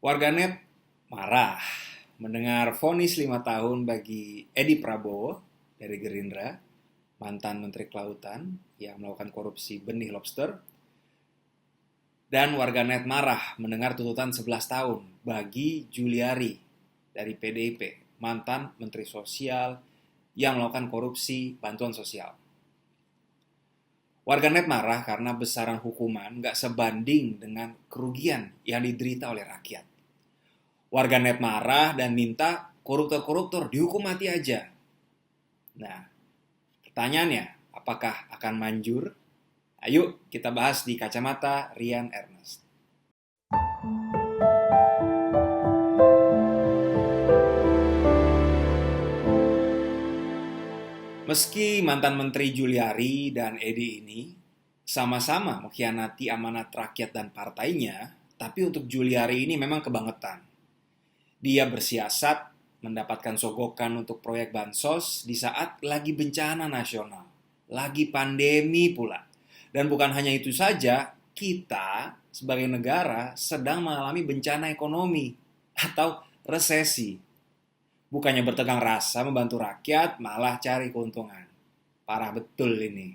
Warganet marah mendengar vonis 5 tahun bagi Edi Prabowo dari Gerindra, mantan Menteri Kelautan yang melakukan korupsi benih lobster. Dan warganet marah mendengar tuntutan 11 tahun bagi Juliari dari PDIP, mantan Menteri Sosial yang melakukan korupsi bantuan sosial. Warganet marah karena besaran hukuman gak sebanding dengan kerugian yang diderita oleh rakyat. Warganet marah dan minta koruptor-koruptor dihukum mati aja. Nah, pertanyaannya, apakah akan manjur? Ayo kita bahas di kacamata Rian Ernest. Meski mantan Menteri Juliari dan Edi ini sama-sama mengkhianati amanat rakyat dan partainya, tapi untuk Juliari ini memang kebangetan. Dia bersiasat mendapatkan sogokan untuk proyek bansos di saat lagi bencana nasional, lagi pandemi pula. Dan bukan hanya itu saja, kita sebagai negara sedang mengalami bencana ekonomi atau resesi. Bukannya bertegang rasa membantu rakyat, malah cari keuntungan. Parah betul ini.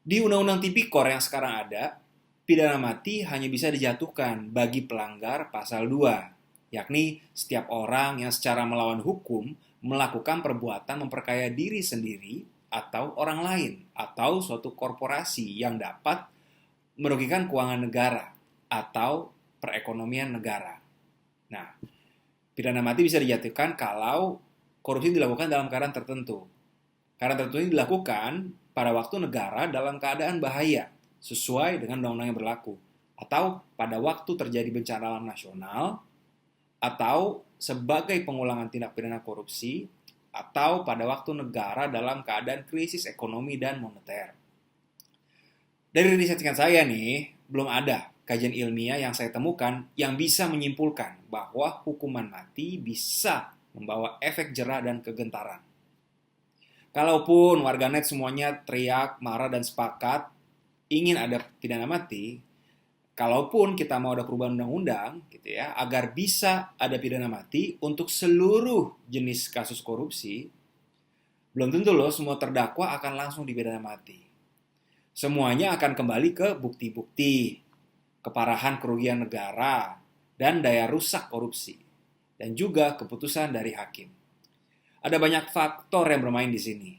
Di Undang-Undang Tipikor yang sekarang ada, pidana mati hanya bisa dijatuhkan bagi pelanggar pasal 2, yakni setiap orang yang secara melawan hukum melakukan perbuatan memperkaya diri sendiri atau orang lain, atau suatu korporasi yang dapat merugikan keuangan negara atau perekonomian negara. Nah, pidana mati bisa dijatuhkan kalau korupsi dilakukan dalam keadaan tertentu. Keadaan tertentu ini dilakukan pada waktu negara dalam keadaan bahaya, sesuai dengan undang-undang yang berlaku. Atau pada waktu terjadi bencana alam nasional, atau sebagai pengulangan tindak pidana korupsi, atau pada waktu negara dalam keadaan krisis ekonomi dan moneter. Dari riset saya nih, belum ada kajian ilmiah yang saya temukan yang bisa menyimpulkan bahwa hukuman mati bisa membawa efek jera dan kegentaran. Kalaupun warganet semuanya teriak, marah, dan sepakat ingin ada pidana mati, kalaupun kita mau ada perubahan undang-undang, gitu ya, agar bisa ada pidana mati untuk seluruh jenis kasus korupsi, belum tentu loh semua terdakwa akan langsung dipidana mati. Semuanya akan kembali ke bukti-bukti, keparahan kerugian negara, dan daya rusak korupsi, dan juga keputusan dari hakim. Ada banyak faktor yang bermain di sini.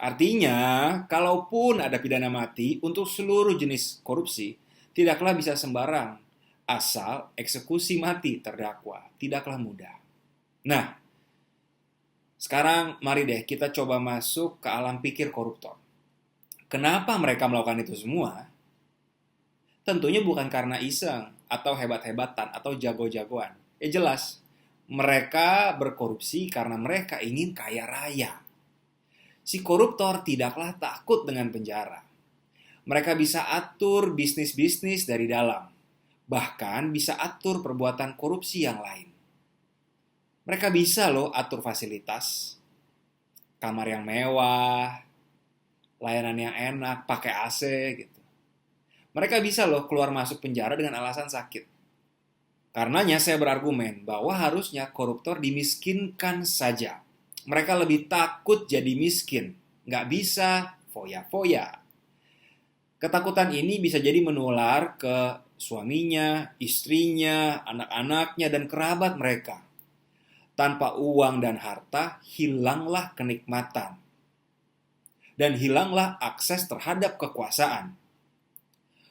Artinya, kalaupun ada pidana mati untuk seluruh jenis korupsi, tidaklah bisa sembarang, asal eksekusi mati terdakwa tidaklah mudah. Nah, sekarang mari deh kita coba masuk ke alam pikir koruptor. Kenapa mereka melakukan itu semua? Tentunya bukan karena iseng, atau hebat-hebatan, atau jago-jagoan. Ya jelas, mereka berkorupsi karena mereka ingin kaya raya. Si koruptor tidaklah takut dengan penjara. Mereka bisa atur bisnis-bisnis dari dalam. Bahkan bisa atur perbuatan korupsi yang lain. Mereka bisa loh atur fasilitas. Kamar yang mewah, layanan yang enak, pakai AC gitu. Mereka bisa loh keluar masuk penjara dengan alasan sakit. Karenanya saya berargumen bahwa harusnya koruptor dimiskinkan saja. Mereka lebih takut jadi miskin. Nggak bisa foya-foya. Ketakutan ini bisa jadi menular ke suaminya, istrinya, anak-anaknya, dan kerabat mereka. Tanpa uang dan harta, hilanglah kenikmatan. Dan hilanglah akses terhadap kekuasaan.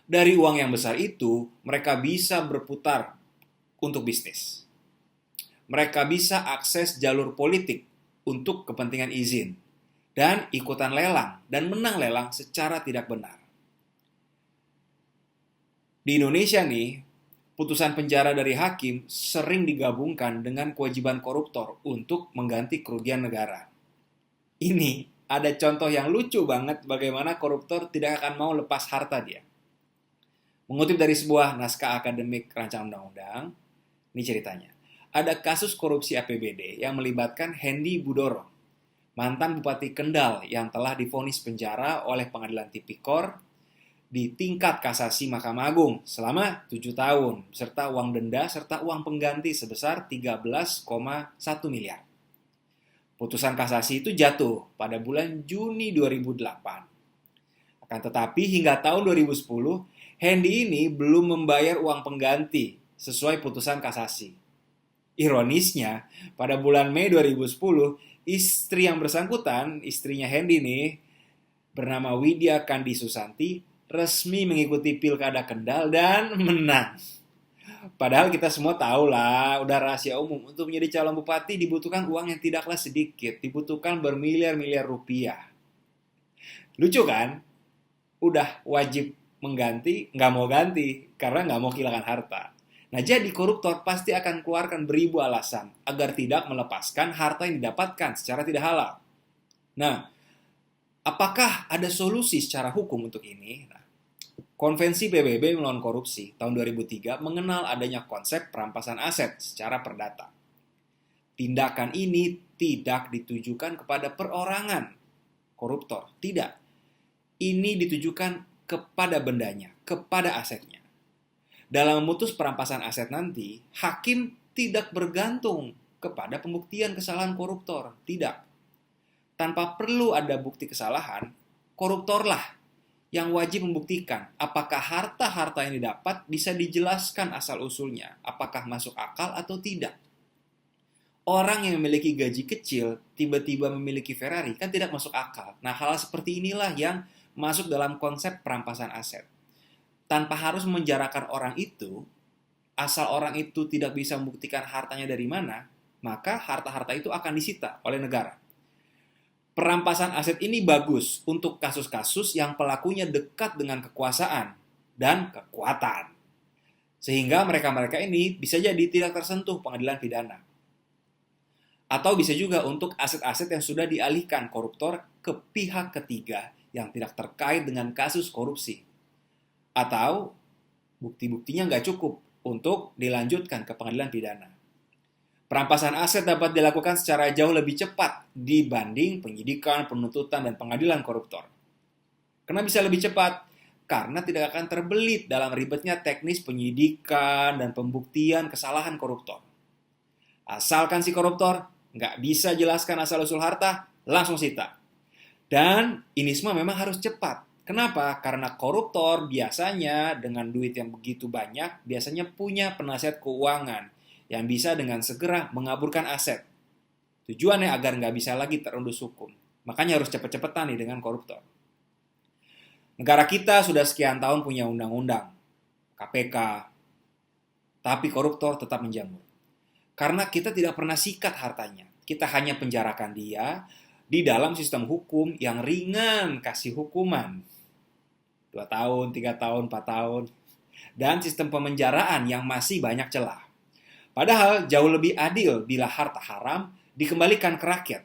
Dari uang yang besar itu, mereka bisa berputar untuk bisnis. Mereka bisa akses jalur politik untuk kepentingan izin. Dan ikutan lelang dan menang lelang secara tidak benar. Di Indonesia nih, putusan penjara dari hakim sering digabungkan dengan kewajiban koruptor untuk mengganti kerugian negara. Ini ada contoh yang lucu banget bagaimana koruptor tidak akan mau lepas harta dia. Mengutip dari sebuah naskah akademik rancangan undang-undang, ini ceritanya. Ada kasus korupsi APBD yang melibatkan Hendy Budoro, mantan Bupati Kendal yang telah divonis penjara oleh Pengadilan Tipikor di tingkat kasasi Mahkamah Agung selama 7 tahun, serta uang denda serta uang pengganti sebesar 13,1 miliar. Putusan kasasi itu jatuh pada bulan Juni 2008. Akan tetapi hingga tahun 2010, Hendy ini belum membayar uang pengganti sesuai putusan kasasi. Ironisnya, pada bulan Mei 2010, istri yang bersangkutan, istrinya Hendy nih, bernama Widya Kandi Susanti, resmi mengikuti Pilkada Kendal dan menang. Padahal kita semua tahu lah, udah rahasia umum, untuk menjadi calon bupati dibutuhkan uang yang tidaklah sedikit, dibutuhkan bermiliar-miliar rupiah. Lucu kan? Udah wajib mengganti, nggak mau ganti, karena nggak mau kehilangan harta. Nah, jadi koruptor pasti akan keluarkan beribu alasan agar tidak melepaskan harta yang didapatkan secara tidak halal. Nah, apakah ada solusi secara hukum untuk ini? Nah, Konvensi PBB melawan korupsi tahun 2003 mengenal adanya konsep perampasan aset secara perdata. Tindakan ini tidak ditujukan kepada perorangan koruptor, tidak. Ini ditujukan kepada bendanya, kepada asetnya. Dalam memutus perampasan aset nanti, hakim tidak bergantung kepada pembuktian kesalahan koruptor, tidak. Tanpa perlu ada bukti kesalahan, koruptorlah yang wajib membuktikan apakah harta-harta yang didapat bisa dijelaskan asal-usulnya, apakah masuk akal atau tidak. Orang yang memiliki gaji kecil tiba-tiba memiliki Ferrari kan tidak masuk akal. Nah, hal seperti inilah yang masuk dalam konsep perampasan aset. Tanpa harus menjarakan orang itu, asal orang itu tidak bisa membuktikan hartanya dari mana, maka harta-harta itu akan disita oleh negara. Perampasan aset ini bagus untuk kasus-kasus yang pelakunya dekat dengan kekuasaan dan kekuatan. Sehingga mereka-mereka ini bisa jadi tidak tersentuh pengadilan pidana. Atau bisa juga untuk aset-aset yang sudah dialihkan koruptor ke pihak ketiga yang tidak terkait dengan kasus korupsi. Atau bukti-buktinya nggak cukup untuk dilanjutkan ke pengadilan pidana. Perampasan aset dapat dilakukan secara jauh lebih cepat dibanding penyidikan, penuntutan, dan pengadilan koruptor. Kenapa bisa lebih cepat? Karena tidak akan terbelit dalam ribetnya teknis penyidikan dan pembuktian kesalahan koruptor. Asalkan si koruptor nggak bisa jelaskan asal-usul harta, langsung sita. Dan ini semua memang harus cepat. Kenapa? Karena koruptor biasanya dengan duit yang begitu banyak, biasanya punya penasihat keuangan yang bisa dengan segera mengaburkan aset. Tujuannya agar nggak bisa lagi terendus hukum. Makanya harus cepet-cepetan nih dengan koruptor. Negara kita sudah sekian tahun punya undang-undang, KPK, tapi koruptor tetap menjamur. Karena kita tidak pernah sikat hartanya. Kita hanya penjarakan dia di dalam sistem hukum yang ringan kasih hukuman. 2 tahun, 3 tahun, 4 tahun. Dan sistem pemenjaraan yang masih banyak celah. Padahal jauh lebih adil bila harta haram dikembalikan ke rakyat.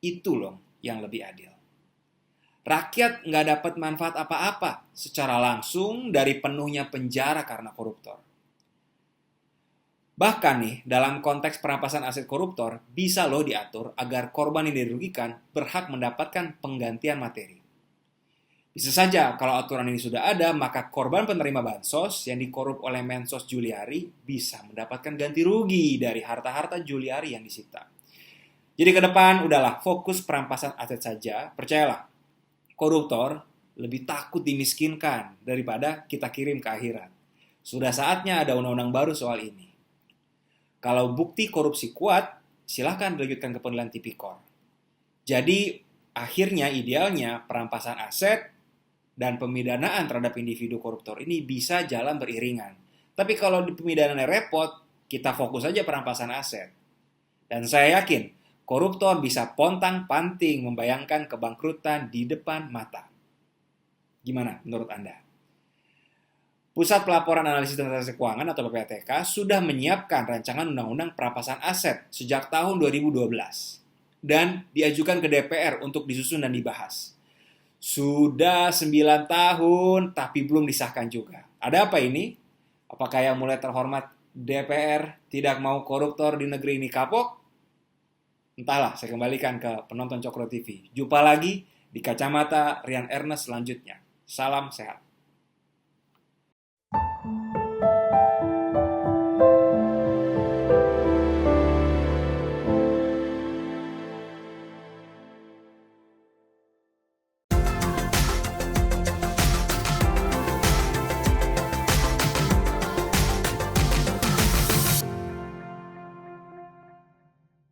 Itu loh yang lebih adil. Rakyat nggak dapat manfaat apa-apa secara langsung dari penuhnya penjara karena koruptor. Bahkan nih, dalam konteks perampasan aset koruptor, bisa loh diatur agar korban yang dirugikan berhak mendapatkan penggantian materi. Bisa saja kalau aturan ini sudah ada, maka korban penerima bansos yang dikorup oleh Mensos Juliari bisa mendapatkan ganti rugi dari harta-harta Juliari yang disita. Jadi ke depan udahlah fokus perampasan aset saja, percayalah. Koruptor lebih takut dimiskinkan daripada kita kirim ke akhirat. Sudah saatnya ada undang-undang baru soal ini. Kalau bukti korupsi kuat, silahkan dilanjutkan ke pengadilan tipikor. Jadi akhirnya idealnya perampasan aset dan pemidanaan terhadap individu koruptor ini bisa jalan beriringan. Tapi kalau di pemidanaannya repot, kita fokus saja perampasan aset. Dan saya yakin, koruptor bisa pontang-panting membayangkan kebangkrutan di depan mata. Gimana menurut Anda? Pusat Pelaporan Analisis dan Transaksi Keuangan atau PPATK sudah menyiapkan rancangan undang-undang perampasan aset sejak tahun 2012 dan diajukan ke DPR untuk disusun dan dibahas. Sudah 9 tahun tapi belum disahkan juga. Ada apa ini? Apakah yang mulai terhormat DPR tidak mau koruptor di negeri ini kapok? Entahlah, saya kembalikan ke penonton Cokro TV. Jumpa lagi di Kacamata Rian Ernest selanjutnya. Salam sehat.